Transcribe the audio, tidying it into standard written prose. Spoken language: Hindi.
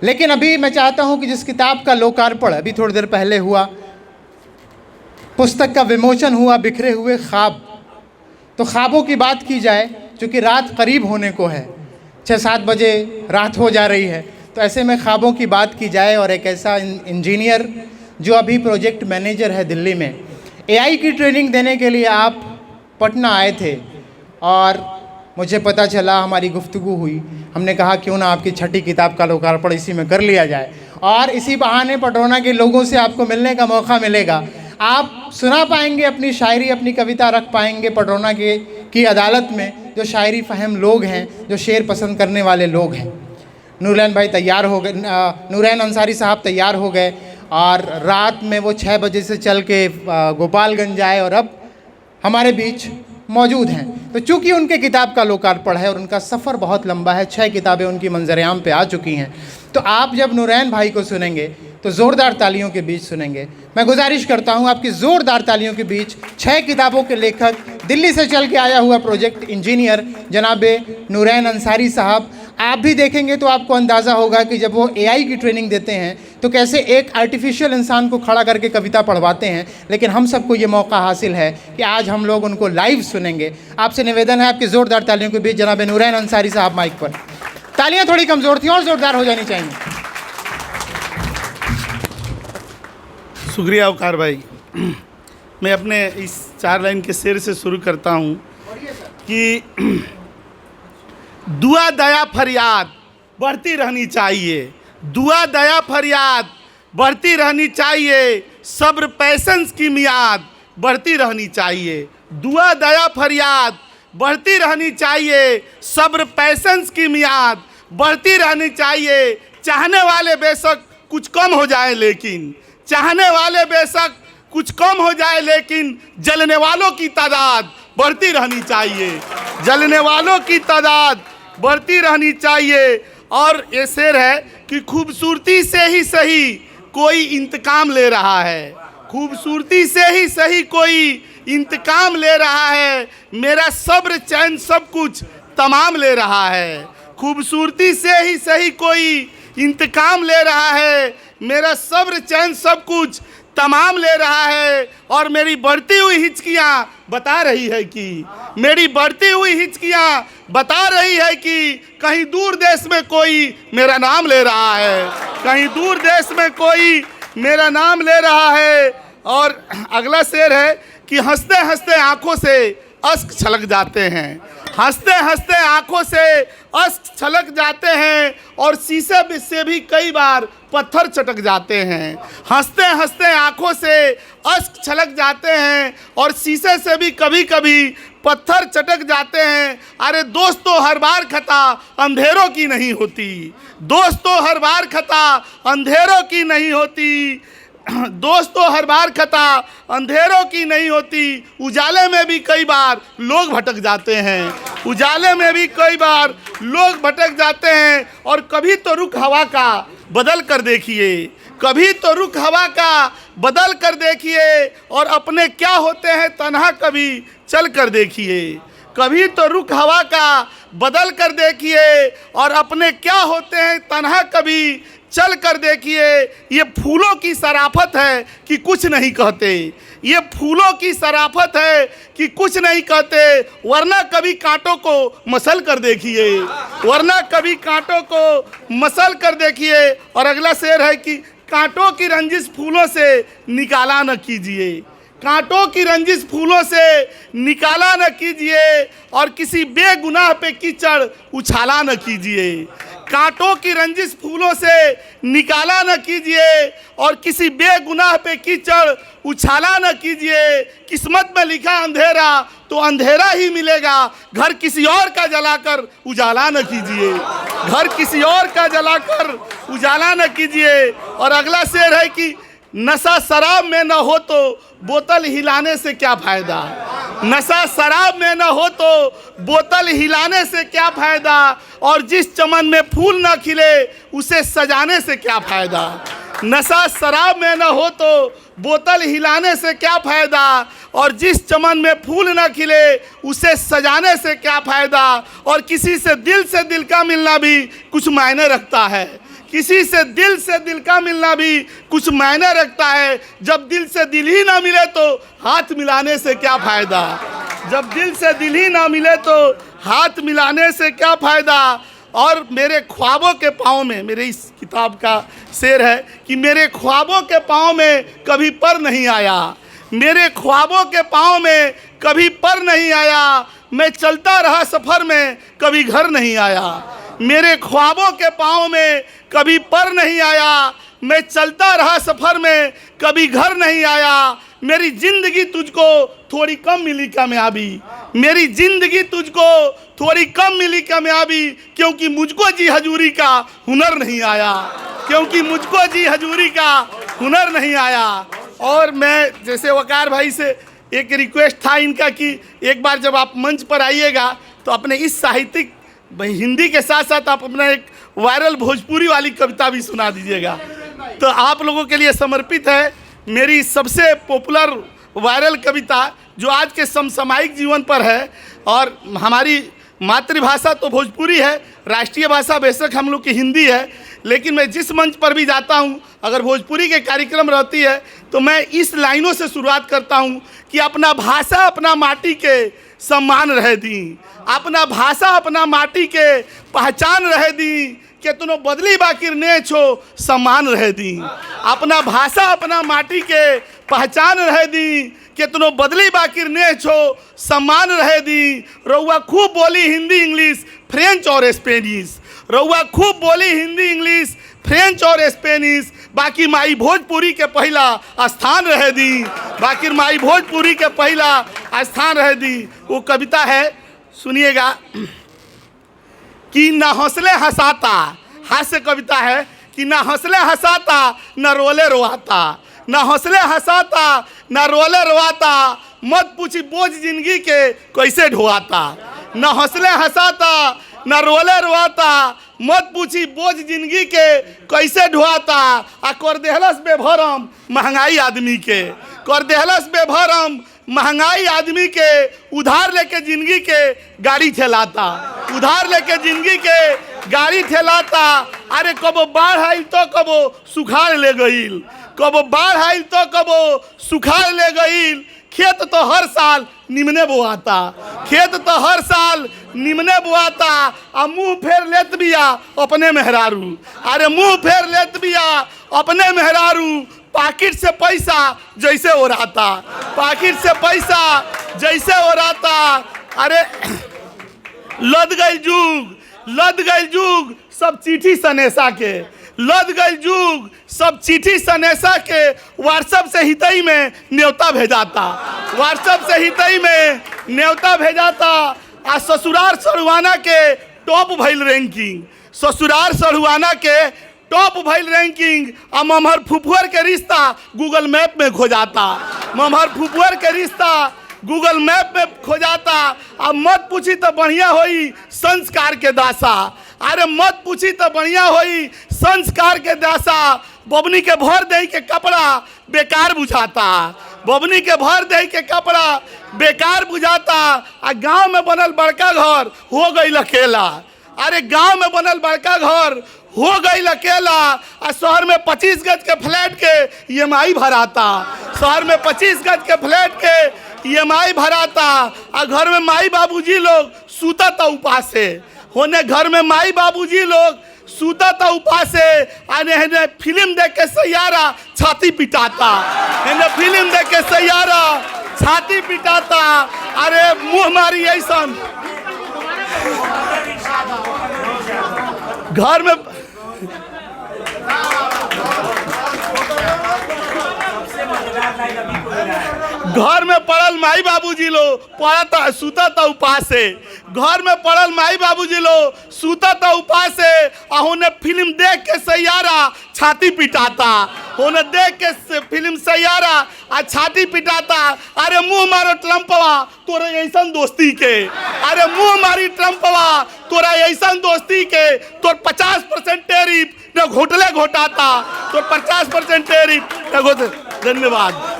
लेकिन अभी मैं चाहता हूं कि जिस किताब का लोकार्पण अभी थोड़ी देर पहले हुआ, पुस्तक का विमोचन हुआ, बिखरे हुए ख्वाब, तो ख्वाबों की बात की जाए। चूँकि रात करीब होने को है, 6-7 बजे रात हो जा रही है, तो ऐसे में ख्वाबों की बात की जाए। और एक ऐसा इंजीनियर जो अभी प्रोजेक्ट मैनेजर है दिल्ली में, एआई की ट्रेनिंग देने के लिए आप पटना आए थे और मुझे पता चला, हमारी गुफ्तगू हुई, हमने कहा क्यों ना आपकी छठी किताब का लोकार्पण इसी में कर लिया जाए और इसी बहाने पटौना के लोगों से आपको मिलने का मौका मिलेगा। आप सुना पाएंगे अपनी शायरी, अपनी कविता रख पाएंगे पटौना की अदालत में, जो शायरी फ़हम लोग हैं, जो शेर पसंद करने वाले लोग हैं। नूरैन भाई तैयार हो गए, नूरैन अंसारी साहब तैयार हो गए और रात में वो 6 बजे से चल के गोपालगंज आए और अब हमारे बीच मौजूद हैं। तो चूँकि उनके किताब का लोकार्पण है और उनका सफ़र बहुत लंबा है, 6 किताबें उनकी मंजर-ए-आम पे आ चुकी हैं, तो आप जब नूरैन भाई को सुनेंगे तो ज़ोरदार तालियों के बीच सुनेंगे। मैं गुजारिश करता हूं आपकी ज़ोरदार तालियों के बीच 6 किताबों के लेखक, दिल्ली से चल के आया हुआ प्रोजेक्ट इंजीनियर जनाब नूरैन अंसारी साहब। आप भी देखेंगे तो आपको अंदाज़ा होगा कि जब वो एआई की ट्रेनिंग देते हैं तो कैसे एक आर्टिफिशियल इंसान को खड़ा करके कविता पढ़वाते हैं। लेकिन हम सबको ये मौका हासिल है कि आज हम लोग उनको लाइव सुनेंगे। आपसे निवेदन है आपकी ज़ोरदार तालियों के बीच जनाब नूरैन अंसारी साहब माइक पर। तालियाँ थोड़ी कमज़ोर थी और ज़ोरदार हो जानी चाहिए। शुक्रिया वकार भाई। मैं अपने इस 4 लाइन के शेर से शुरू करता हूँ कि दुआ दया फरियाद बढ़ती रहनी चाहिए, दुआ दया फरियाद बढ़ती रहनी चाहिए, सब्र पैसेंस की मियाद बढ़ती रहनी चाहिए। दुआ दया फरियाद बढ़ती रहनी चाहिए, सब्र पैसेंस की मियाद बढ़ती रहनी चाहिए। चाहने वाले बेशक कुछ कम हो जाए, लेकिन चाहने वाले बेशक कुछ कम हो जाए, लेकिन जलने वालों की तादाद बढ़ती रहनी चाहिए, जलने वालों की तादाद बढ़ती रहनी चाहिए। और ये शेर है कि खूबसूरती से ही सही कोई इंतकाम ले रहा है, खूबसूरती से ही सही कोई इंतकाम ले रहा है, मेरा सब्र चैन सब कुछ तमाम ले रहा है। खूबसूरती से ही सही कोई इंतकाम ले रहा है, मेरा सब्र चैन सब कुछ तमाम ले रहा है। और मेरी बढ़ती हुई हिचकियाँ बता रही है कि, मेरी बढ़ती हुई हिचकियाँ बता रही है कि कहीं दूर देश में कोई मेरा नाम ले रहा है, कहीं दूर देश में कोई मेरा नाम ले रहा है। और अगला शेर है कि हंसते हंसते आँखों से अश्क छलक जाते हैं, हंसते हंसते आँखों से अश्क छलक जाते हैं, और शीशे से भी कई बार पत्थर चटक जाते हैं। हंसते हंसते आँखों से अश्क छलक जाते हैं और शीशे से भी कभी कभी पत्थर चटक जाते हैं। अरे दोस्तों, हर बार खता अंधेरों की नहीं होती, दोस्तों हर बार खता अंधेरों की नहीं होती, दोस्तों हर बार खता अंधेरों की नहीं होती। उजाले में भी कई बार लोग भटक जाते हैं, उजाले में भी कई बार लोग भटक जाते हैं। और कभी तो रुख हवा का बदल कर देखिए, कभी तो रुख हवा का बदल कर देखिए, और अपने क्या होते हैं तन्हा कभी चल कर देखिए। कभी तो रुख हवा का बदल कर देखिए, और अपने क्या होते हैं तन्हा कभी चल कर देखिए। ये फूलों की शराफत है कि कुछ नहीं कहते, ये फूलों की शराफत है कि कुछ नहीं कहते, वरना कभी कांटों को मसल कर देखिए, वरना कभी कांटों को मसल कर देखिए। और अगला शेर है कि कांटों की रंजिश फूलों से निकाला न कीजिए, कांटों की रंजिश फूलों से निकाला न कीजिए, और किसी बेगुनाह पे कीचड़ उछाला न कीजिए। कांटों की रंजिश फूलों से निकाला न कीजिए, और किसी बेगुनाह पे कीचड़ उछाला न कीजिए। किस्मत में लिखा अंधेरा तो अंधेरा ही मिलेगा, घर किसी और का जलाकर उजाला न कीजिए, घर किसी और का जलाकर उजाला न कीजिए। और अगला शेर है कि नशा शराब में न हो तो बोतल हिलाने से क्या फ़ायदा, नशा शराब में न हो तो बोतल हिलाने से क्या फ़ायदा, और जिस चमन में फूल न खिले उसे सजाने से क्या फ़ायदा। नशा शराब में न हो तो बोतल हिलाने से क्या फ़ायदा, और जिस चमन में फूल न खिले उसे सजाने से क्या फ़ायदा। और किसी से दिल का मिलना भी कुछ मायने रखता है, किसी से दिल का मिलना भी कुछ मायने रखता है। जब दिल से दिल ही ना मिले तो हाथ मिलाने से क्या फ़ायदा। जब दिल से दिल ही ना मिले तो हाथ मिलाने से क्या फ़ायदा। और मेरे ख्वाबों के पाँव में, मेरे इस किताब का शेर है कि मेरे ख्वाबों के पाँव में कभी पर नहीं आया, मेरे ख्वाबों के पाँव में कभी पर नहीं आया। मैं चलता रहा सफ़र में कभी घर नहीं आया। मेरे ख्वाबों के पाँव में कभी पर नहीं आया। मैं चलता रहा सफ़र में कभी घर नहीं आया। मेरी ज़िंदगी तुझको थोड़ी कम मिली कामयाबी, मेरी ज़िंदगी तुझको थोड़ी कम मिली कामयाबी, क्योंकि मुझको जी हजूरी का हुनर नहीं आया, क्योंकि मुझको जी हजूरी का हुनर नहीं आया। और मैं जैसे वकार भाई से एक रिक्वेस्ट था इनका कि एक बार जब आप मंच पर आइएगा तो अपने इस साहित्यिक हिंदी के साथ साथ आप अपना एक वायरल भोजपुरी वाली कविता भी सुना दीजिएगा। तो आप लोगों के लिए समर्पित है मेरी सबसे पॉपुलर वायरल कविता जो आज के समसामयिक जीवन पर है। और हमारी मातृभाषा तो भोजपुरी है, राष्ट्रीय भाषा बेशक हम लोग की हिंदी है, लेकिन मैं जिस मंच पर भी जाता हूँ अगर भोजपुरी के कार्यक्रम रहती है तो मैं इस लाइनों से शुरुआत करता हूँ कि अपना भाषा अपना माटी के सम्मान रह दी, अपना भाषा अपना माटी के पहचान रह दी, केतनो बदली बाकिर ने छो सम्मान रह दी। अपना भाषा अपना माटी के पहचान रह दी, केतनो बदली बाकिर ने छो सम्मान रह दी। रउआ खूब बोली हिंदी इंग्लिश फ्रेंच और स्पेनिश, रउआ खूब बोली हिंदी इंग्लिश फ्रेंच और स्पेनिश, बाकी माई भोजपुरी के पहला स्थान रह दी, बाकी माई भोजपुरी के पहला स्थान रह दी। वो कविता है, सुनिएगा कि न हौसले हंसाता, हास्य कविता है कि न हौसले हंसाता न रोले रोआता, न हौसले हंसाता न रोले रोआता, मत पूछी बोझ जिंदगी के कैसे ढोआता। न हौसले हंसाता न रोले रोआता, मत पूछी बोझ जिंदगी के कैसे ढोआता। आ कर देहलस बेभरम महंगाई आदमी के, कर देहलस बेभरम महंगाई आदमी के, उधार लेके जिंदगी के गाड़ी ठेलाता, उधार लेके जिंदगी के गाड़ी ठेलाता। अरे कबो बाढ़ आइल तो कबो सुखाड़ ले गईल, कबो बाढ़ आइल तो कबो सुखाड़ ले गईल। खेत तो हर साल निमने बोआता, खेत तो हर साल निमने बोआता। आ मुँह फेर लेत बिया अपने मेहरारू, अरे मुँह फेर लेत बिया अपने मेहरारू। पाकिट से पैसा जैसे ओराता, पाकिट से पैसा जैसे ओराता। अरे लद गई जुग, लद गई जुग सब चिट्ठी सनेसा के, लद गई जुग सब चिट्ठी सनेसा के। व्हाट्सएप से हितई में न्योता भेजाता, व्हाट्सएप से हितई में न्योता भेजाता। आ ससुरार सरुआना के टॉप भइल रैंकिंग, ससुरार सरुआना के टॉप भइल रैंकिंग। आ ममहर फुफुअर के रिश्ता गूगल मैप में खो जाता, ममहर फुफुअर के रिश्ता गूगल मैप में खो जाता। अब मत पूछी तो बढ़िया होई संस्कार के दासा, अरे मत पूछी तो बढ़िया होई संस्कार के दासा। बबनी के भर दे के कपड़ा बेकार बुझाता, बबनी के भर दे के कपड़ा बेकार बुझाता। आ गांव में बनल बड़का घर हो गई अकेला, अरे गांव में बनल बड़का घर हो गई अकेला। आ शहर में 25 गज के फ्लैट के EMI भराता, शहर में 25 गज के फ्लैट के EMI भराता। आ घर में माई बाबूजी लोग सूता था उपासे, होने घर में माई बाबूजी लोग सूता था उपासे। आने फिल्म देख के सैयारा छाती पिटाता, इन्हें फिल्म देख के सैयारा छाती पिटाता। अरे मुँह मारी ऐसा घर में घर में पड़ल माई बाबूजी लो पड़ा सूता था उपासे, घर में पड़ल माई बाबूजी लो सूता था उपासे। होने फिल्म देख के सैयारा छाती पिटाता, होने देख के फिल्म सैयारा आ छाती पिटाता। अरे मुंह मारो ट्रम्पवा तोरा ऐसन दोस्ती के, अरे मुंह मारी ट्रम्पवा तोरा ऐसन दोस्ती के। तोर 50% टैरिफ न घोटले घोटाता, तो 50% टैरिफ न घोट। धन्यवाद।